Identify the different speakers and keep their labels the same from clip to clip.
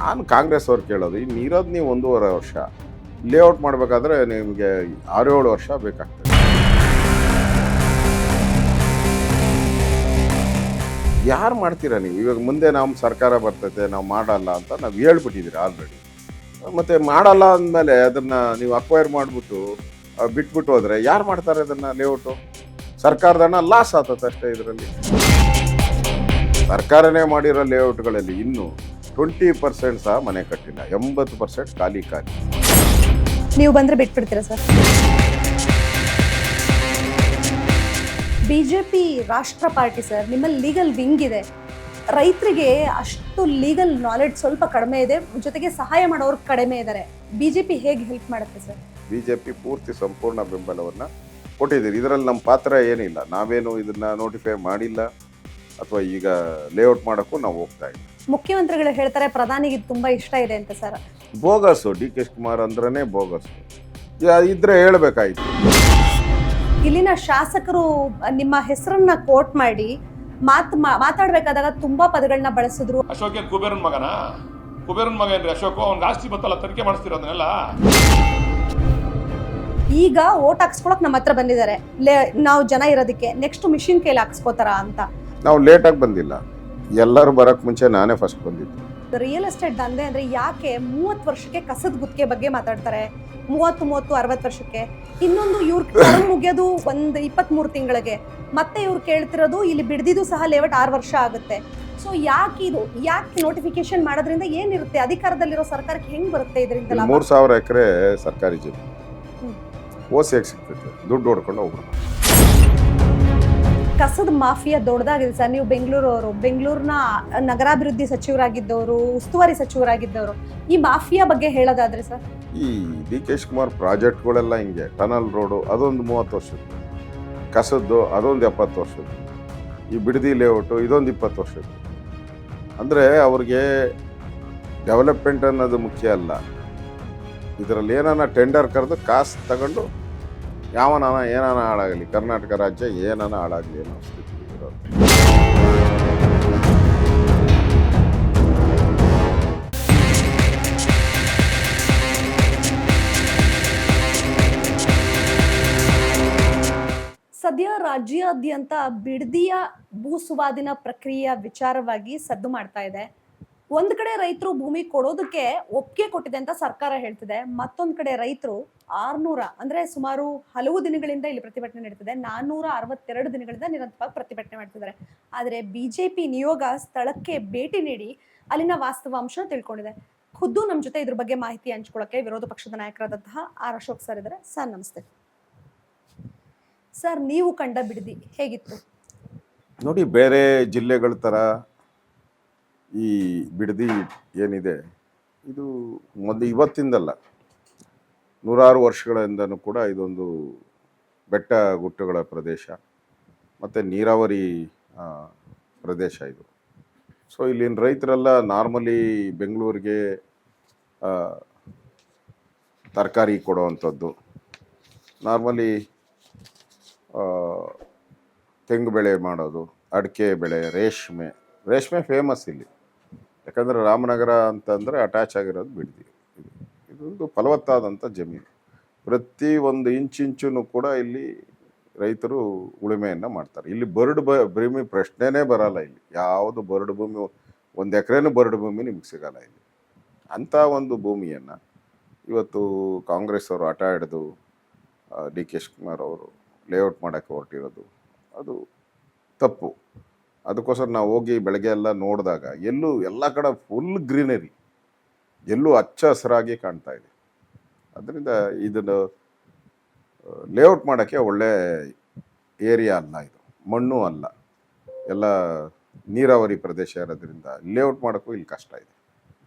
Speaker 1: ನಾನು ಕಾಂಗ್ರೆಸ್ ಅವ್ರು ಕೇಳೋದು, ಇನ್ನು ಇರೋದು ನೀವು 1.5 ವರ್ಷ ಲೇಔಟ್ ಮಾಡಬೇಕಾದ್ರೆ ನಿಮಗೆ 6-7 ವರ್ಷ ಬೇಕಾಗ್ತದೆ. ಯಾರು ಮಾಡ್ತೀರಾ ನೀವು? ಇವಾಗ ಮುಂದೆ ನಮ್ಮ ಸರ್ಕಾರ ಬರ್ತೈತೆ, ನಾವು ಮಾಡಲ್ಲ ಅಂತ ನಾವು ಹೇಳ್ಬಿಟ್ಟಿದ್ದೀರಿ ಆಲ್ರೆಡಿ. ಮತ್ತು ಮಾಡಲ್ಲ ಅಂದಮೇಲೆ ಅದನ್ನು ನೀವು ಅಕ್ವೈರ್ ಮಾಡಿಬಿಟ್ಟು ಬಿಟ್ಬಿಟ್ಟು ಹೋದರೆ ಯಾರು ಮಾಡ್ತಾರೆ ಅದನ್ನು? ಲೇಔಟು ಸರ್ಕಾರದ ಹಣ ಲಾಸ್ ಆಗ್ತದೆ ಅಷ್ಟೇ. ಇದರಲ್ಲಿ ಸರ್ಕಾರನೇ ಮಾಡಿರೋ ಲೇಔಟ್ಗಳಲ್ಲಿ ಇನ್ನೂ 20% ಸಹ ಮನೆ ಕಟ್ಟಿಲ್ಲ, 80% ಖಾಲಿ.
Speaker 2: ನೀವು ಬಂದ್ರೆ ಬಿಟ್ಬಿಡ್ತೀರಾ ಸರ್? ಬಿಜೆಪಿ ರಾಷ್ಟ್ರ ಪಾರ್ಟಿ ಸರ್, ನಿಮ್ಮಲ್ಲಿ ಲೀಗಲ್ ವಿಂಗ್ ಇದೆ. ರೈತರಿಗೆ ಅಷ್ಟು ಲೀಗಲ್ ನಾಲೆಡ್ಜ್ ಸ್ವಲ್ಪ ಕಡಿಮೆ ಇದೆ, ಜೊತೆಗೆ ಸಹಾಯ ಮಾಡೋರು ಕಡಿಮೆ ಇದ್ದಾರೆ. ಬಿಜೆಪಿ ಹೇಗೆ ಹೆಲ್ಪ್ ಮಾಡುತ್ತೆ ಸರ್?
Speaker 1: ಬಿಜೆಪಿ ಪೂರ್ತಿ ಸಂಪೂರ್ಣ ಬೆಂಬಲವನ್ನು ಕೊಟ್ಟಿದ್ದೀರಿ. ಇದರಲ್ಲಿ ನಮ್ಮ ಪಾತ್ರ ಏನಿಲ್ಲ. ನಾವೇನು ಇದನ್ನ ನೋಟಿಫೈ ಮಾಡಿಲ್ಲ ಅಥವಾ ಈಗ ಲೇಔಟ್ ಮಾಡೋಕ್ಕೂ ನಾವು ಹೋಗ್ತಾ ಇದ್ದೀವಿ.
Speaker 2: ಮುಖ್ಯಮಂತ್ರಿಗಳು ಹೇಳ್ತಾರೆ ಪ್ರಧಾನಿಗೆ ಇದು ತುಂಬಾ ಇಷ್ಟ ಇದೆ ಅಂತ sir.
Speaker 1: Bogus. D K Shivakumar ಅಂದ್ರೇ ಬೋಗಸ್ಸು. ಇದ್ರೆ ಹೇಳ್ಬೇಕಾಯ್ತು.
Speaker 2: ಇಲ್ಲಿನ ಶಾಸಕರು ನಿಮ್ಮ ಹೆಸರನ್ನ ಕೋಟ್ ಮಾಡಿ ಮಾತಾಡ್ಬೇಕಾದಾಗ ತುಂಬಾ ಪದಗಳನ್ನ ಬಳಸಿದ್ರು.
Speaker 3: ಅಶೋಕ್ ಏನ್ ಕುಬೇರನ್ ಮಗನಾ? ಕುಬೇರನ್ ಮಗ ಏನ್ರಿ ಅಶೋಕ್? ಅವ್ನಿಗೆ ಆಸ್ತಿ ಬತ್ತಲ್ಲ, ತನಿಖೆ ಮಾಡಿಸ್ತಿರೋದನ್ನೆಲ್ಲ.
Speaker 2: ಈಗ ಓಟ್ ಹಾಕ್ಸ್ಕೊಳಕ್ ನಮ್ಮ ಹತ್ರ ಬಂದಿದ್ದಾರೆ, ನಾವು ಜನ ಇರೋದಕ್ಕೆ. ನೆಕ್ಸ್ಟ್ ಮಿಷಿನ್ ಕೈಲಿ ಹಾಕ್ಸ್ಕೋತಾರ ಅಂತ.
Speaker 1: ನಾವು ಲೇಟಾಗಿ ಬಂದಿಲ್ಲ, ಎಲ್ಲರೂ ಬರೋಕ್ಕೆ ಮುಂಚೆ ನಾನೇ ಫಸ್ಟ್ ಬಂದಿದ್ದು.
Speaker 2: ರಿಯಲ್ ಎಸ್ಟೇಟ್ ದಂಧೆ ಅಂದ್ರೆ ಯಾಕೆ 30 ವರ್ಷಕ್ಕೆ ಕಸದ ಗುತ್ತಿಗೆ ಬಗ್ಗೆ ಮಾತಾಡ್ತಾರೆ, 30-60 ವರ್ಷಕ್ಕೆ. ಇನ್ನೊಂದು ಇವ್ರ ಟರ್ಮ್ ಮುಗಿಯೋದು ಒಂದು 23 ತಿಂಗಳಿಗೆ. ಮತ್ತೆ ಇವ್ರು ಕೇಳ್ತಿರೋದು ಇಲ್ಲಿ ಬಿಡ್ದಿದ್ದು ಸಹ ಲೇಔಟ್ 6 ವರ್ಷ ಆಗುತ್ತೆ. ಸೊ ಯಾಕೆ ನೋಟಿಫಿಕೇಶನ್ ಮಾಡೋದ್ರಿಂದ ಏನಿರುತ್ತೆ? ಅಧಿಕಾರದಲ್ಲಿರೋ ಸರ್ಕಾರಕ್ಕೆ ಹೆಂಗ್ ಬರುತ್ತೆ ಇದರಿಂದ?
Speaker 1: 3000 ಎಕರೆ ಸರ್ಕಾರಿ ಜಮೀನು ಓಸಿಯಾಗಿ ಸಿಗ್ತೈತೆ, ದುಡ್ಡು ಹೊಡ್ಕೊಂಡು ಹೋಗ್ಬೇಕು.
Speaker 2: ಕಸದ ಮಾಫಿಯಾ ದೊಡ್ಡದಾಗಿದೆ ಸರ್. ನೀವು ಬೆಂಗಳೂರಿನ ನಗರಾಭಿವೃದ್ಧಿ ಸಚಿವರಾಗಿದ್ದವರು, ಉಸ್ತುವಾರಿ ಸಚಿವರಾಗಿದ್ದವರು, ಈ ಮಾಫಿಯಾ ಬಗ್ಗೆ ಹೇಳೋದಾದ್ರೆ ಸರ್?
Speaker 1: ಈ ಡಿ ಕೆ ಶಿವಕುಮಾರ್ ಪ್ರಾಜೆಕ್ಟ್ಗಳೆಲ್ಲ ಹಿಂಗೆ, ಟನಲ್ ರೋಡು ಅದೊಂದು 30 ವರ್ಷದ್ದು, ಕಸದ್ದು ಅದೊಂದು 70 ವರ್ಷದ್ದು, ಈ ಬಿಡದಿ ಲೇಔಟು ಇದೊಂದು 20 ವರ್ಷದ್ದು. ಅಂದರೆ ಅವ್ರಿಗೆ ಡೆವಲಪ್ಮೆಂಟ್ ಅನ್ನೋದು ಮುಖ್ಯ ಅಲ್ಲ. ಇದರಲ್ಲಿ ಏನಾನ ಟೆಂಡರ್ ಕರೆದು ಕಾಸು ತಗೊಂಡು ಏನಾನ ಹಾಳಾಗಲಿ, ಕರ್ನಾಟಕ ರಾಜ್ಯ ಏನಾನ ಹಾಳಾಗಲಿ ಅನ್ನೋ ಸ್ಥಿತಿ ಇರೋದು.
Speaker 2: ಸದ್ಯ ರಾಜ್ಯಾದ್ಯಂತ ಬಿಡದಿಯ ಭೂ ಸುವಾದಿನ ಪ್ರಕ್ರಿಯೆಯ ವಿಚಾರವಾಗಿ ಸದ್ದು ಮಾಡ್ತಾ ಇದೆ. ಒಂದ್ ಕಡೆ ರೈತರು ಭೂಮಿ ಕೊಡೋದಕ್ಕೆ ಒಪ್ಪಿಗೆ ಕೊಟ್ಟಿದೆ ಅಂತ ಸರ್ಕಾರ ಹೇಳ್ತಿದೆ. ಮತ್ತೊಂದ್ ಕಡೆ ರೈತರು 600 ಅಂದ್ರೆ ಸುಮಾರು ಹಲವು ದಿನಗಳಿಂದ ಇಲ್ಲಿ ಪ್ರತಿಭಟನೆ ನಡೀತಿದೆ. 462 ದಿನಗಳಿಂದ ನಿರಂತರವಾಗಿ ಪ್ರತಿಭಟನೆ ಮಾಡ್ತಿದ್ದಾರೆ. ಆದ್ರೆ ಬಿಜೆಪಿ ನಿಯೋಗ ಸ್ಥಳಕ್ಕೆ ಭೇಟಿ ನೀಡಿ ಅಲ್ಲಿನ ವಾಸ್ತವಾಂಶ ತಿಳ್ಕೊಂಡಿದೆ. ಖುದ್ದು ನಮ್ಮ ಜೊತೆ ಇದ್ರ ಬಗ್ಗೆ ಮಾಹಿತಿ ಹಂಚ್ಕೊಳ್ಳಕ್ಕೆ ವಿರೋಧ ಪಕ್ಷದ ನಾಯಕರಾದಂತಹ ಆರ್ ಅಶೋಕ್ ಸರ್ ಇದ್ದಾರೆ. ಸರ್ ನಮಸ್ತೆ. ಸರ್, ನೀವು ಕಂಡ ಬಿಡದಿ ಹೇಗಿತ್ತು?
Speaker 1: ನೋಡಿ, ಬೇರೆ ಜಿಲ್ಲೆಗಳ ಥರ ಈ ಬಿಡದಿ ಏನಿದೆ ಇದು ಇವತ್ತಿಂದಲ್ಲ, 100 ವರ್ಷಗಳಿಂದನೂ ಕೂಡ ಇದೊಂದು ಬೆಟ್ಟ ಗುಡ್ಡಗಳ ಪ್ರದೇಶ ಮತ್ತು ನೀರಾವರಿ ಪ್ರದೇಶ ಇದು. ಸೊ ಇಲ್ಲಿನ ರೈತರೆಲ್ಲ ನಾರ್ಮಲಿ ಬೆಂಗಳೂರಿಗೆ ತರಕಾರಿ ಕೊಡುವಂಥದ್ದು, ನಾರ್ಮಲಿ ತೆಂಗು ಬೆಳೆ ಮಾಡೋದು, ಅಡಿಕೆ ಬೆಳೆ, ರೇಷ್ಮೆ ಫೇಮಸ್ ಇಲ್ಲಿ. ಯಾಕಂದರೆ ರಾಮನಗರ ಅಂತಂದರೆ ಅಟ್ಯಾಚ್ ಆಗಿರೋದು ಬಿಡದಿ. ಇದೊಂದು ಫಲವತ್ತಾದಂಥ ಜಮೀನು. ಪ್ರತಿ ಒಂದು ಇಂಚಿಂಚೂ ಕೂಡ ಇಲ್ಲಿ ರೈತರು ಉಳುಮೆಯನ್ನು ಮಾಡ್ತಾರೆ. ಇಲ್ಲಿ ಭೂಮಿ ಪ್ರಶ್ನೆನೇ ಬರಲ್ಲ. ಇಲ್ಲಿ ಯಾವುದು ಬರಡು ಭೂಮಿ, 1 ಎಕರೆನೂ ಬರಡು ಭೂಮಿ ನಿಮ್ಗೆ ಸಿಗಲ್ಲ ಇಲ್ಲಿ. ಅಂಥ ಒಂದು ಭೂಮಿಯನ್ನು ಇವತ್ತು ಕಾಂಗ್ರೆಸ್ ಅವರು ಆಟ ಹಿಡಿದು ಡಿ ಕೆ ಶಿವಕುಮಾರ್ ಅವರು ಲೇಔಟ್ ಮಾಡೋಕ್ಕೆ ಹೊರಟಿರೋದು ಅದು ತಪ್ಪು. ಅದಕ್ಕೋಸ್ಕರ ನಾವು ಹೋಗಿ ಬೆಳಗ್ಗೆ ಎಲ್ಲ ನೋಡಿದಾಗ ಎಲ್ಲ ಕಡೆ ಫುಲ್ ಗ್ರೀನರಿ, ಎಲ್ಲೂ ಹಚ್ಚ ಹಸಿರಾಗಿ ಕಾಣ್ತಾ ಇದೆ. ಅದರಿಂದ ಇದನ್ನು ಲೇಔಟ್ ಮಾಡೋಕ್ಕೆ ಒಳ್ಳೆ ಏರಿಯಾ ಅಲ್ಲ, ಇದು ಮಣ್ಣು ಅಲ್ಲ, ಎಲ್ಲ ನೀರಾವರಿ ಪ್ರದೇಶ ಇರೋದ್ರಿಂದ ಲೇಔಟ್ ಮಾಡೋಕ್ಕೂ ಇಲ್ಲಿ ಕಷ್ಟ ಇದೆ.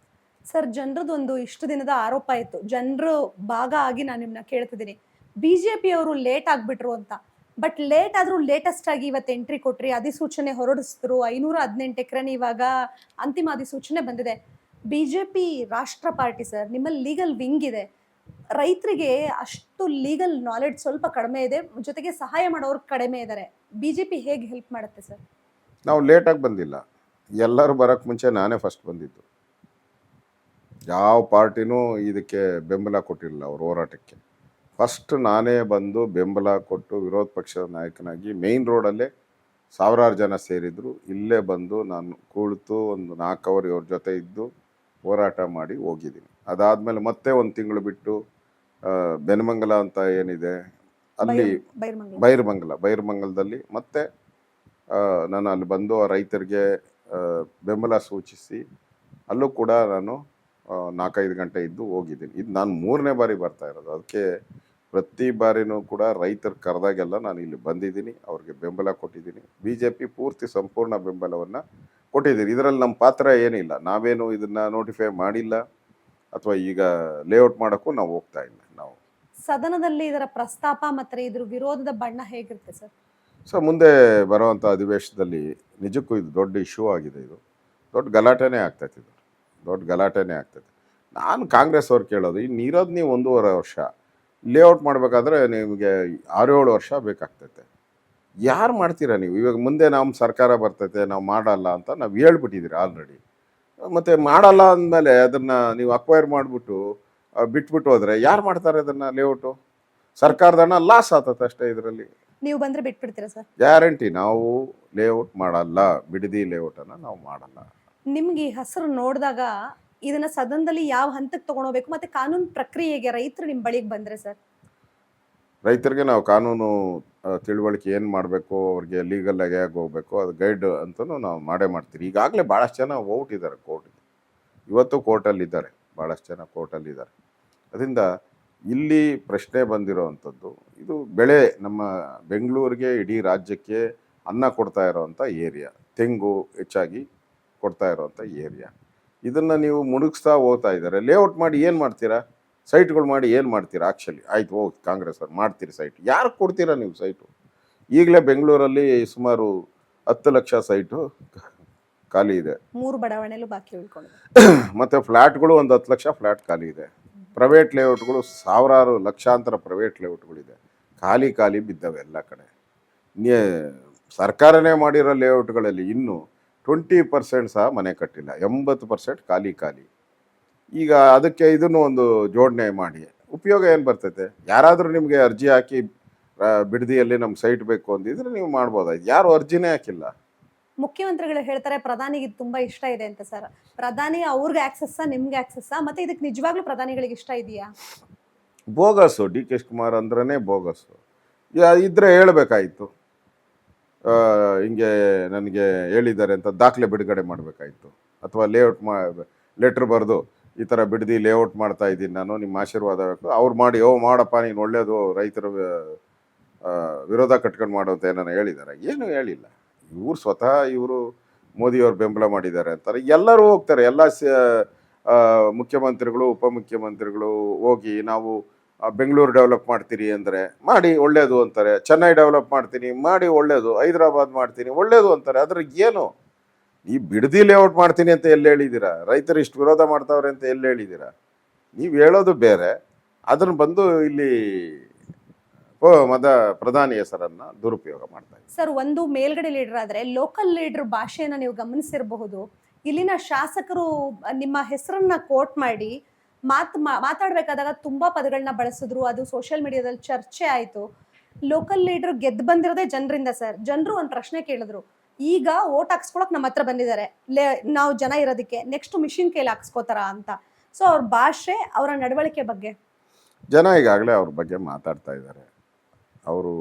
Speaker 2: ಸರ್, ಜನರದೊಂದು ಇಷ್ಟು ದಿನದ ಆರೋಪ ಇತ್ತು, ಜನರು ಭಾಗ ಆಗಿ ನಾನು ನಿಮ್ಮನ್ನ ಕೇಳ್ತಿದ್ದೀನಿ, ಬಿಜೆಪಿ ಅವರು ಲೇಟ್ ಆಗ್ಬಿಟ್ರು ಅಂತ. ಬಟ್ ಲೇಟ್ ಆದ್ರೂ ಲೇಟೆಸ್ಟ್ ಆಗಿ ಇವತ್ತು ಎಂಟ್ರಿ ಕೊಟ್ರಿ, ಅಧಿಸೂಚನೆ ಹೊರಡಿಸಿದ್ರು. 518 ಎಕರೆನ ಇವಾಗ ಅಂತಿಮ ಅಧಿಸೂಚನೆ ಬಂದಿದೆ. ಬಿಜೆಪಿ ರಾಷ್ಟ್ರ ಪಾರ್ಟಿ ಸರ್, ನಿಮ್ಮಲ್ಲಿ ಲೀಗಲ್ ವಿಂಗ್ ಇದೆ. ರೈತರಿಗೆ ಅಷ್ಟು ಲೀಗಲ್ ನಾಲೆಡ್ಜ್ ಸ್ವಲ್ಪ ಕಡಿಮೆ ಇದೆ, ಜೊತೆಗೆ ಸಹಾಯ ಮಾಡೋರು ಕಡಿಮೆ ಇದ್ದಾರೆ. ಬಿಜೆಪಿ ಹೇಗೆ ಹೆಲ್ಪ್ ಮಾಡುತ್ತೆ ಸರ್?
Speaker 1: ನಾವು ಲೇಟಾಗಿ ಬಂದಿಲ್ಲ, ಎಲ್ಲರೂ ಬರೋಕ್ಕೆ ಮುಂಚೆ ನಾನೇ ಫಸ್ಟ್ ಬಂದಿದ್ದು. ಯಾವ ಪಾರ್ಟಿನೂ ಇದಕ್ಕೆ ಬೆಂಬಲ ಕೊಟ್ಟಿರಲಿಲ್ಲ ಅವ್ರ ಹೋರಾಟಕ್ಕೆ. ಫಸ್ಟ್ ನಾನೇ ಬಂದು ಬೆಂಬಲ ಕೊಟ್ಟು ವಿರೋಧ ಪಕ್ಷದ ನಾಯಕನಾಗಿ ಮೇಯ್ನ್ ರೋಡಲ್ಲೇ ಸಾವಿರಾರು ಜನ ಸೇರಿದ್ರು. ಇಲ್ಲೇ ಬಂದು ನಾನು ಕುಳಿತು ಒಂದು 4 ಅವರ್ ಇವ್ರ ಜೊತೆ ಇದ್ದು ಹೋರಾಟ ಮಾಡಿ ಹೋಗಿದ್ದೀನಿ. ಅದಾದಮೇಲೆ ಮತ್ತೆ ಒಂದು ತಿಂಗಳು ಬಿಟ್ಟು ಬೆನಮಂಗಲ ಅಂತ ಏನಿದೆ ಅಲ್ಲಿ
Speaker 2: ಬೈರ್ಮಂಗಲ
Speaker 1: ಬೈರ್ಮಂಗಲದಲ್ಲಿ ಮತ್ತೆ ನಾನು ಅಲ್ಲಿ ಬಂದು ಆ ರೈತರಿಗೆ ಬೆಂಬಲ ಸೂಚಿಸಿ ಅಲ್ಲೂ ಕೂಡ ನಾನು 4-5 ಗಂಟೆ ಇದ್ದು ಹೋಗಿದ್ದೀನಿ. ಇದು ನಾನು 3ನೇ ಬಾರಿ ಬರ್ತಾ ಇರೋದು. ಅದಕ್ಕೆ ಪ್ರತಿ ಬಾರಿನೂ ಕೂಡ ರೈತರು ಕರೆದಾಗೆಲ್ಲ ನಾನು ಇಲ್ಲಿ ಬಂದಿದ್ದೀನಿ, ಅವ್ರಿಗೆ ಬೆಂಬಲ ಕೊಟ್ಟಿದ್ದೀನಿ. BJP ಪೂರ್ತಿ ಸಂಪೂರ್ಣ ಬೆಂಬಲವನ್ನು ಕೊಟ್ಟಿದ್ದೀನಿ. ಇದರಲ್ಲಿ ನಮ್ಮ ಪಾತ್ರ ಏನಿಲ್ಲ, ನಾವೇನು ಇದನ್ನು ನೋಟಿಫೈ ಮಾಡಿಲ್ಲ ಅಥವಾ ಈಗ ಲೇಔಟ್ ಮಾಡೋಕ್ಕೂ ನಾವು ಹೋಗ್ತಾ ಇಲ್ಲ. ನಾವು
Speaker 2: ಸದನದಲ್ಲಿ ಇದರ ಪ್ರಸ್ತಾಪ ಮತ್ತು ಇದ್ರ ವಿರೋಧದ ಬಣ್ಣ ಹೇಗಿರುತ್ತೆ ಸರ್?
Speaker 1: ಸೊ ಮುಂದೆ ಬರುವಂಥ ಅಧಿವೇಶನದಲ್ಲಿ ನಿಜಕ್ಕೂ ಇದು ದೊಡ್ಡ ಇಶ್ಯೂ ಆಗಿದೆ. ಇದು ದೊಡ್ಡ ಗಲಾಟೆನೇ ಆಗ್ತೈತೆ. ಇದು ದೊಡ್ಡ ಗಲಾಟೆನೇ ಆಗ್ತೈತೆ. ನಾನು ಕಾಂಗ್ರೆಸ್ ಅವ್ರು ಕೇಳೋದು, ಇನ್ನು ಇರೋದು ನೀವು 1.5 ವರ್ಷ ಲೇಔಟ್ ಮಾಡಬೇಕಾದ್ರೆ ನಿಮಗೆ 6-7 ವರ್ಷ ಬೇಕಾಗ್ತೈತೆ. ಯಾರು ಮಾಡ್ತೀರಾ ನೀವು? ಇವಾಗ ಮುಂದೆ ನಮ್ಮ ಸರ್ಕಾರ ಬರ್ತೈತೆ, ನಾವು ಮಾಡಲ್ಲ ಅಂತ ನಾವು ಹೇಳ್ಬಿಟ್ಟಿದ್ದೀರಿ ಆಲ್ರೆಡಿ. ಮತ್ತು ಮಾಡಲ್ಲ ಅಂದಮೇಲೆ ಅದನ್ನು ನೀವು ಅಕ್ವೈರ್ ಮಾಡಿಬಿಟ್ಟು ಬಿಟ್ಬಿಟ್ಟು ಹೋದರೆ ಯಾರು ಮಾಡ್ತಾರೆ ಅದನ್ನು? ಲೇಔಟು ಸರ್ಕಾರದ ಹಣ ಲಾಸ್ ಆಗ್ತದೆ ಅಷ್ಟೇ. ಇದರಲ್ಲಿ
Speaker 2: ನೀವು ಬಂದರೆ ಬಿಟ್ಬಿಡ್ತೀರಾ ಸರ್?
Speaker 1: ಗ್ಯಾರಂಟಿ ನಾವು ಲೇಔಟ್ ಮಾಡಲ್ಲ, ಬಿಡದಿ ಲೇಔಟನ್ನು ನಾವು ಮಾಡಲ್ಲ.
Speaker 2: ನಿಮ್ಗೆ ಈ ಹೆಸರು ನೋಡಿದಾಗ ಇದನ್ನ ಸದನದಲ್ಲಿ ಯಾವ ಹಂತಕ್ಕೆ ತಗೊಂಡೋಗ್ಬೇಕು ಮತ್ತೆ ಕಾನೂನು ಪ್ರಕ್ರಿಯೆಗೆ ರೈತರು ನಿಮ್ಮ ಬಳಿಗೆ ಬಂದ್ರೆ ಸರ್?
Speaker 1: ರೈತರಿಗೆ ನಾವು ಕಾನೂನು ತಿಳುವಳಿಕೆ ಏನು ಮಾಡಬೇಕು, ಅವ್ರಿಗೆ ಲೀಗಲ್ ಆಗಿ ಹೇಗೆ ಹೋಗಬೇಕು ಅದು ಗೈಡ್ ಅಂತಲೂ ನಾವು ಮಾಡೇ ಮಾಡ್ತೀವಿ. ಈಗಾಗಲೇ ಭಾಳಷ್ಟು ಜನ ಹೋಗ್ಬಿಟ್ಟಿದ್ದಾರೆ ಕೋರ್ಟ್ಗೆ, ಇವತ್ತು ಕೋರ್ಟಲ್ಲಿದ್ದಾರೆ, ಭಾಳಷ್ಟು ಜನ ಕೋರ್ಟಲ್ಲಿದ್ದಾರೆ. ಅದರಿಂದ ಇಲ್ಲಿ ಪ್ರಶ್ನೆ ಬಂದಿರೋ ಅಂಥದ್ದು, ಇದು ಬೆಳೆ ನಮ್ಮ ಬೆಂಗಳೂರಿಗೆ ಇಡೀ ರಾಜ್ಯಕ್ಕೆ ಅನ್ನ ಕೊಡ್ತಾ ಇರೋವಂಥ ಏರಿಯಾ, ತೆಂಗು ಹೆಚ್ಚಾಗಿ ಕೊಡ್ತಾ ಇರೋವಂಥ ಏರಿಯಾ. ಇದನ್ನು ನೀವು ಮುಳುಗಿಸ್ತಾ ಹೋಗ್ತಾ ಇದ್ದಾರೆ. ಲೇಔಟ್ ಮಾಡಿ ಏನು ಮಾಡ್ತೀರಾ? ಸೈಟ್ಗಳು ಮಾಡಿ ಏನು ಮಾಡ್ತೀರಾ? ಆ್ಯಕ್ಚುಲಿ ಆಯ್ತು, ಹೋಗಿ ಕಾಂಗ್ರೆಸ್ ಅವ್ರು ಮಾಡ್ತೀರಿ ಸೈಟ್, ಯಾರು ಕೊಡ್ತೀರಾ ನೀವು ಸೈಟು? ಈಗಲೇ ಬೆಂಗಳೂರಲ್ಲಿ ಸುಮಾರು 10 ಲಕ್ಷ ಸೈಟು ಖಾಲಿ ಇದೆ.
Speaker 2: 3 ಬಡಾವಣೆಯಲ್ಲೂ ಬಾಕಿ ಉಳ್ಕೊಂಡಿದೆ.
Speaker 1: ಮತ್ತು ಫ್ಲ್ಯಾಟ್ಗಳು ಒಂದು 10 ಲಕ್ಷ ಫ್ಲ್ಯಾಟ್ ಖಾಲಿ ಇದೆ. ಪ್ರೈವೇಟ್ ಲೇಔಟ್ಗಳು ಸಾವಿರಾರು ಲಕ್ಷಾಂತರ ಪ್ರೈವೇಟ್ ಲೇಔಟ್ಗಳಿದೆ, ಖಾಲಿ ಬಿದ್ದಾವೆ ಎಲ್ಲ ಕಡೆ. ಸರ್ಕಾರನೇ ಮಾಡಿರೋ ಲೇಔಟ್ಗಳಲ್ಲಿ ಇನ್ನೂ 20% ಸಹ ಮನೆ ಕಟ್ಟಿಲ್ಲ, 80% ಖಾಲಿ. ಈಗ ಅದಕ್ಕೆ ಇದನ್ನು ಒಂದು ಜೋಡಣೆ ಮಾಡಿ ಉಪಯೋಗ ಏನು ಬರ್ತೈತೆ? ಯಾರಾದರೂ ನಿಮಗೆ ಅರ್ಜಿ ಹಾಕಿ ಬಿಡದಿಯಲ್ಲಿ ನಮ್ಗೆ ಸೈಟ್ ಬೇಕು ಅಂದಿದ್ರೆ ನೀವು ಮಾಡ್ಬೋದಾಯ್ತು. ಯಾರು ಅರ್ಜಿನೇ ಹಾಕಿಲ್ಲ.
Speaker 2: ಮುಖ್ಯಮಂತ್ರಿಗಳು ಹೇಳ್ತಾರೆ ಪ್ರಧಾನಿಗೆ ಇದು ತುಂಬಾ ಇಷ್ಟ ಇದೆ ಅಂತ ಸರ್. ಪ್ರಧಾನಿ ಅವ್ರಿಗೆ ಆಕ್ಸೆಸ್ಸಾ ನಿಮ್ಗೆ ಆಕ್ಸೆಸ್ಸಾ? ಮತ್ತೆ ಇದಕ್ಕೆ ನಿಜವಾಗ್ಲೂ ಪ್ರಧಾನಿಗಳಿಗೆ ಇಷ್ಟ ಇದೆಯಾ?
Speaker 1: ಬೋಗಸ್ಸು. DK ಶಿವಕುಮಾರ್ ಅಂದ್ರೇ ಬೋಗಸ್ಸು. ಇದ್ರೆ ಹೇಳಬೇಕಾಯಿತು, ಹಿಂಗೆ ನನಗೆ ಹೇಳಿದ್ದಾರೆ ಅಂತ ದಾಖಲೆ ಬಿಡುಗಡೆ ಮಾಡಬೇಕಾಯಿತು. ಅಥವಾ ಲೇಔಟ್ ಲೆಟ್ರ್ ಬರೆದು ಈ ಥರ ಬಿಡದಿ ಲೇಔಟ್ ಮಾಡ್ತಾ ಇದ್ದೀನಿ ನಾನು, ನಿಮ್ಮ ಆಶೀರ್ವಾದ ಬೇಕು. ಅವ್ರು ಮಾಡಿ ಮಾಡಪ್ಪ ನೀನು ಒಳ್ಳೇದು, ರೈತರ ವಿರೋಧ ಕಟ್ಕೊಂಡು ಮಾಡು ಅಂತ ಏನಾರು ಹೇಳಿದ್ದಾರೆ? ಏನೂ ಹೇಳಿಲ್ಲ. ಇವ್ರು ಸ್ವತಃ ಇವರು ಮೋದಿಯವ್ರು ಬೆಂಬಲ ಮಾಡಿದ್ದಾರೆ ಅಂತಾರೆ. ಎಲ್ಲರೂ ಹೋಗ್ತಾರೆ, ಎಲ್ಲ ಮುಖ್ಯಮಂತ್ರಿಗಳು ಉಪಮುಖ್ಯಮಂತ್ರಿಗಳು ಹೋಗಿ ನಾವು ಬೆಂಗಳೂರು ಡೆವಲಪ್ ಮಾಡ್ತೀರಿ ಅಂದರೆ ಮಾಡಿ ಒಳ್ಳೇದು ಅಂತಾರೆ. ಚೆನ್ನೈ ಡೆವಲಪ್ ಮಾಡ್ತೀನಿ ಮಾಡಿ ಒಳ್ಳೇದು, ಹೈದರಾಬಾದ್ ಮಾಡ್ತೀನಿ ಒಳ್ಳೇದು ಅಂತಾರೆ. ಅದ್ರ ಏನು? ಈ ಬಿಡದಿ ಲೇಔಟ್ ಮಾಡ್ತೀನಿ ಅಂತ ಎಲ್ಲಿ ಹೇಳಿದ್ದೀರಾ? ರೈತರು ಇಷ್ಟು ವಿರೋಧ ಮಾಡ್ತಾವ್ರೆ ಅಂತ ಎಲ್ಲಿ ಹೇಳಿದ್ದೀರಾ? ನೀವು ಹೇಳೋದು ಬೇರೆ, ಅದನ್ನು ಬಂದು ಇಲ್ಲಿ ಪ್ರಧಾನಿ ಹೆಸರನ್ನ ದುರುಪಯೋಗ ಮಾಡ್ತಾ ಇದ್ದಾರೆ
Speaker 2: ಸರ್. ಒಂದು ಮೇಲ್ಗಡೆ ಲೀಡರ್ ಆದ್ರೆ ಲೋಕಲ್ ಲೀಡರ್ ಭಾಷೆಯನ್ನ ನೀವು ಗಮನಿಸಿರಬಹುದು. ಇಲ್ಲಿನ ಶಾಸಕರು ನಿಮ್ಮ ಹೆಸರನ್ನ ಕೋಟ್ ಮಾಡಿ ಮಾತಾಡ್ಬೇಕಾದಾಗ ತುಂಬಾ ಪದಗಳನ್ನ ಬಳಸಿದ್ರು, ಅದು ಸೋಷಿಯಲ್ ಮೀಡಿಯಾದಲ್ಲಿ ಚರ್ಚೆ ಆಯ್ತು. ಲೋಕಲ್ ಲೀಡರ್ ಗೆದ್ದು ಬಂದಿರೋದೇ ಜನರಿಂದ ಸರ್. ಜನರು ಒಂದು ಪ್ರಶ್ನೆ ಕೇಳಿದ್ರು, ಈಗ ಓಟ್ ಹಾಕ್ಸ್ಕೊಳಕ್ ನಮ್ಮ ಹತ್ರ ಬಂದಿದ್ದಾರೆ, ನಾವು ಜನ ಇರೋದಕ್ಕೆ ನೆಕ್ಸ್ಟ್ ಮಿಷಿನ್ ಕೈಲಿ ಹಾಕ್ಸ್ಕೋತಾರ ಅಂತ. ಸೊ ಅವ್ರ ಭಾಷೆ, ಅವರ ನಡವಳಿಕೆ ಬಗ್ಗೆ
Speaker 1: ಜನ ಈಗಾಗಲೇ ಅವ್ರ ಬಗ್ಗೆ ಮಾತಾಡ್ತಾ ಇದ್ದಾರೆ. ಅವರು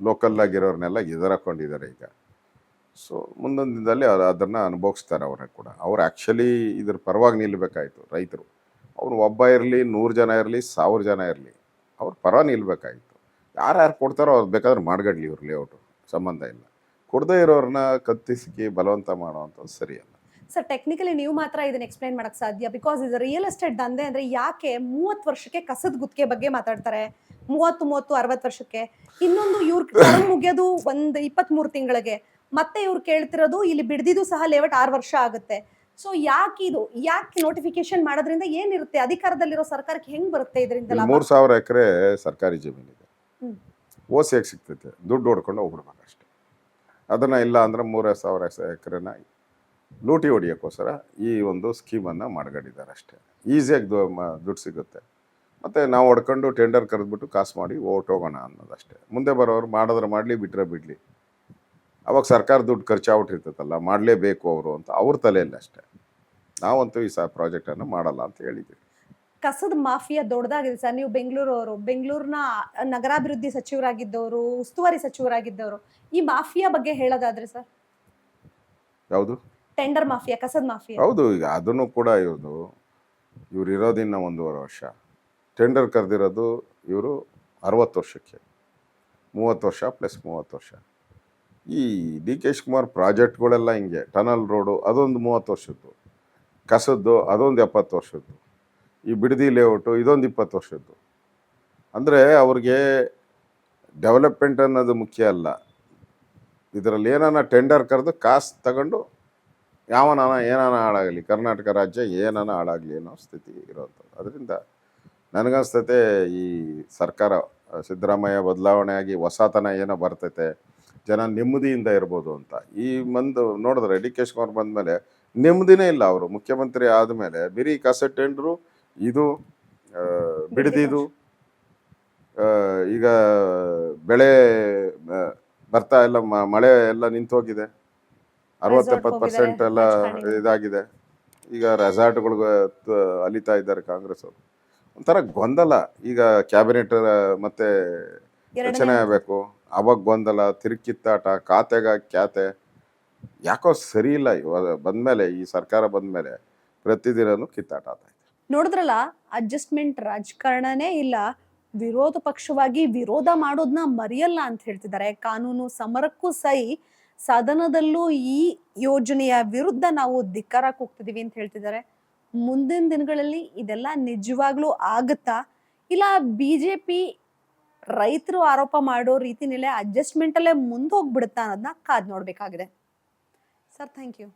Speaker 1: ಲೋಕಲ್ಲಾಗಿರೋರ್ನೆಲ್ಲ ಎದುರಾಕೊಂಡಿದ್ದಾರೆ ಈಗ. ಸೊ ಮುಂದೊಂದು ದಿನದಲ್ಲಿ ಅದನ್ನು ಅನುಭವಿಸ್ತಾರೆ ಅವರೇ ಕೂಡ. ಅವ್ರು ಆ್ಯಕ್ಚುಲಿ ಇದ್ರ ಪರವಾಗಿ ನಿಲ್ಲಬೇಕಾಯಿತು ರೈತರು. ಅವ್ರು ಒಬ್ಬ ಇರಲಿ, 100 ಜನ ಇರಲಿ, 1000 ಜನ ಇರಲಿ, ಅವ್ರ ಪರ ನಿಲ್ಲಬೇಕಾಯಿತು. ಯಾರ್ಯಾರು ಕೊಡ್ತಾರೋ ಅವ್ರು ಬೇಕಾದ್ರೆ ಮಾಡ್ಗಡ್ಲಿ, ಇವ್ರು ಲೇಔಟು ಸಂಬಂಧ ಇಲ್ಲ. ಕೊಡದೇ ಇರೋರನ್ನ ಕತ್ತಿಸಿ ಬಲವಂತ ಮಾಡೋವಂಥದ್ದು ಸರಿಯಲ್ಲ
Speaker 2: ಸರ್. ಟೆಕ್ನಿಕಲಿ ನೀವು ಮಾತ್ರ ಇದನ್ನ ಎಕ್ಸ್ಪ್ಲೈನ್ ಮಾಡಕ್ ಸಾಧ್ಯ, ಬಿಕಾಸ್ ಇದು ರಿಯಲ್ ಎಸ್ಟೇಟ್ ದಂಧೆ. ಅಂದ್ರೆ ಯಾಕೆ 30 ವರ್ಷಕ್ಕೆ ಕಸದ ಗುತ್ತಿಗೆ ಬಗ್ಗೆ ಮಾತಾಡ್ತಾರೆ, 30-60 ವರ್ಷಕ್ಕೆ. ಇನ್ನೊಂದು ಇವ್ರ ಟರ್ಮ್ ಮುಗಿಯೋದು ಒಂದು 23 ತಿಂಗಳಿಗೆ. ಮತ್ತೆ ಇವ್ರು ಕೇಳ್ತಿರೋದು ಇಲ್ಲಿ ಬಿಡದಿದ್ದು ಸಹ ಲೇಔಟ್ 6 ವರ್ಷ ಆಗುತ್ತೆ. ಸೊ ಯಾಕೆ ನೋಟಿಫಿಕೇಶನ್ ಮಾಡೋದ್ರಿಂದ ಏನಿರುತ್ತೆ? ಅಧಿಕಾರದಲ್ಲಿರೋ ಸರ್ಕಾರಕ್ಕೆ ಹೆಂಗ್ ಬರುತ್ತೆ ಇದರಿಂದ ಲಾಭ?
Speaker 1: 3000 ಎಕರೆ ಸರ್ಕಾರಿ ಜಮೀನಿದೆ, ಓಸಿಯಾಗಿ ಸಿಗ್ತೈತೆ, ದುಡ್ಡು ಹೊಡ್ಕೊಂಡು ಹೋಗ್ಬಿಡ್ಬೇಕು ಅಷ್ಟೇ. ಅದನ್ನು ಇಲ್ಲ ಅಂದ್ರೆ 3000 ಎಕರೆನ ಲೂಟಿ ಹೊಡಿಯೋಕ್ಕೋಸ್ಕರ ಈ ಒಂದು ಸ್ಕೀಮನ್ನು ಮಾಡ್ಕೊಂಡಿದ್ದಾರೆ ಅಷ್ಟೇ. ಈಸಿಯಾಗಿ ದುಡ್ಡು ಸಿಗುತ್ತೆ. ಮತ್ತು ನಾವು ಹೊಡ್ಕೊಂಡು ಟೆಂಡರ್ ಕರೆದ್ಬಿಟ್ಟು ಕಾಸು ಮಾಡಿ ಹೋಗೋಣ ಅನ್ನೋದಷ್ಟೇ. ಮುಂದೆ ಬರೋರು ಮಾಡಿದ್ರೆ ಮಾಡಲಿ, ಬಿಟ್ಟರೆ ಬಿಡಲಿ. ಅವಾಗ ಸರ್ಕಾರ ದುಡ್ಡು ಖರ್ಚಾಗ್ಬಿಟ್ಟಿರ್ತೈತಲ್ಲ, ಮಾಡಲೇಬೇಕು ಅವರು ಅಂತ ಅವ್ರ ತಲೆಯಲ್ಲಿ ಅಷ್ಟೇ. ನಾವಂತೂ ಈ ಪ್ರಾಜೆಕ್ಟನ್ನು ಮಾಡಲ್ಲ ಅಂತ ಹೇಳಿದ್ದೀವಿ.
Speaker 2: ಕಸದ ಮಾಫಿಯಾ ದೊಡ್ಡದಾಗಿದೆ ಸರ್. ನೀವು ಬೆಂಗಳೂರವರು, ಬೆಂಗಳೂರಿನ ನಗರಾಭಿವೃದ್ಧಿ ಸಚಿವರಾಗಿದ್ದವರು, ಉಸ್ತುವಾರಿ ಸಚಿವರಾಗಿದ್ದವರು, ಈ ಮಾಫಿಯಾ ಬಗ್ಗೆ ಹೇಳೋದಾದ್ರೆ ಸರ್?
Speaker 1: ಯಾವುದು?
Speaker 2: ಟೆಂಡರ್ ಮಾಫಿಯಾ, ಕಸದ ಮಾಫಿಯಾ.
Speaker 1: ಹೌದು, ಈಗ ಅದನ್ನು ಕೂಡ ಇವ್ರು ಇರೋದಿನ್ನ 1.5 ವರ್ಷ. ಟೆಂಡರ್ ಕರೆದಿರೋದು ಇವರು 60 ವರ್ಷಕ್ಕೆ, 30 ವರ್ಷ ಪ್ಲಸ್ 30 ವರ್ಷ. ಈ ಡಿ ಕೆ ಶಿವಕುಮಾರ್ ಪ್ರಾಜೆಕ್ಟ್ಗಳೆಲ್ಲ ಹಿಂಗೆ. ಟನಲ್ ರೋಡು ಅದೊಂದು 30 ವರ್ಷದ್ದು, ಕಸದ್ದು ಅದೊಂದು 70 ವರ್ಷದ್ದು, ಈ ಬಿಡದಿ ಲೇಔಟು ಇದೊಂದು 20 ವರ್ಷದ್ದು. ಅಂದರೆ ಅವ್ರಿಗೆ ಡೆವಲಪ್ಮೆಂಟ್ ಅನ್ನೋದು ಮುಖ್ಯ ಅಲ್ಲ. ಇದರಲ್ಲಿ ಏನಾನ ಟೆಂಡರ್ ಕರೆದು ಕಾಸು ತಗೊಂಡು ಯಾವನಾನ ಏನಾನ ಹಾಳಾಗಲಿ, ಕರ್ನಾಟಕ ರಾಜ್ಯ ಏನಾನ ಹಾಳಾಗಲಿ ಅನ್ನೋ ಸ್ಥಿತಿ ಇರೋವಂಥದ್ದು. ಅದರಿಂದ ನನಗನ್ಸ್ತೈತೆ ಈ ಸರ್ಕಾರ ಸಿದ್ದರಾಮಯ್ಯ ಬದಲಾವಣೆ ಆಗಿ ಹೊಸತನ ಏನೋ ಬರ್ತೈತೆ, ಜನ ನೆಮ್ಮದಿಯಿಂದ ಇರ್ಬೋದು ಅಂತ. ಈ ನೋಡಿದ್ರೆ ಡಿ ಕೆ ಶಿವಕುಮಾರ್ ಬಂದಮೇಲೆ ನೆಮ್ಮದಿನೇ ಇಲ್ಲ. ಅವರು ಮುಖ್ಯಮಂತ್ರಿ ಆದಮೇಲೆ ಬರೀ ಕಸ ಟೆಂಡ್ರು, ಇದು ಬಿಡದಿದು, ಈಗ ಬೆಳೆ ಬರ್ತಾ ಎಲ್ಲ ಮಳೆ ಎಲ್ಲ ನಿಂತೋಗಿದೆ. 60-70% ಎಲ್ಲ ಇದಾಗಿದೆ. ಈಗ ರೆಸಾರ್ಟ್ಗಳಿಗೆ ಅಲಿತಾ ಇದ್ದಾರೆ ಕಾಂಗ್ರೆಸ್ ಅವರು. ಒಂಥರ ಗೊಂದಲ. ಈಗ ಕ್ಯಾಬಿನೆಟ್ ಮತ್ತೆ ರಚನೆ ಆಗಬೇಕು, ಅವಾಗ ಗೊಂದಲ, ತಿರುಕಿತ್ತಾಟ, ಖಾತೆಗಾಗಿ ಖ್ಯಾತೆ. ಯಾಕೋ ಸರಿ ಇಲ್ಲ. ಇವಾಗ ಬಂದಮೇಲೆ, ಈ ಸರ್ಕಾರ ಬಂದಮೇಲೆ ಪ್ರತಿದಿನನೂ ಕಿತ್ತಾಟ ಆಗ್ತಾ ಇದೆ.
Speaker 2: ನೋಡಿದ್ರಲ್ಲ, ಅಡ್ಜಸ್ಟ್ಮೆಂಟ್ ರಾಜಕಾರಣನೇ ಇಲ್ಲ. ವಿರೋಧ ಪಕ್ಷವಾಗಿ ವಿರೋಧ ಮಾಡೋದನ್ನ ಮರೆಯಲ್ಲ ಅಂತ ಹೇಳ್ತಿದ್ದಾರೆ. ಕಾನೂನು ಸಮರಕ್ಕೂ ಸೈ, ಸದನದಲ್ಲೂ ಈ ಯೋಜನೆಯ ವಿರುದ್ಧ ನಾವು ಧಿಕ್ಕಾರ ಕೂಗ್ತಿದೀವಿ ಅಂತ ಹೇಳ್ತಿದ್ದಾರೆ. ಮುಂದಿನ ದಿನಗಳಲ್ಲಿ ಇದೆಲ್ಲ ನಿಜವಾಗ್ಲೂ ಆಗುತ್ತಾ, ಇಲ್ಲ ಬಿಜೆಪಿ ರೈತರು ಆರೋಪ ಮಾಡೋ ರೀತಿನಲ್ಲೇ ಅಡ್ಜಸ್ಟ್ಮೆಂಟ್ ಅಲ್ಲೇ ಮುಂದೆ ಹೋಗ್ಬಿಡುತ್ತಾ ಅನ್ನೋದನ್ನ ಕಾದ್ ನೋಡ್ಬೇಕಾಗಿದೆ. Sir, thank you.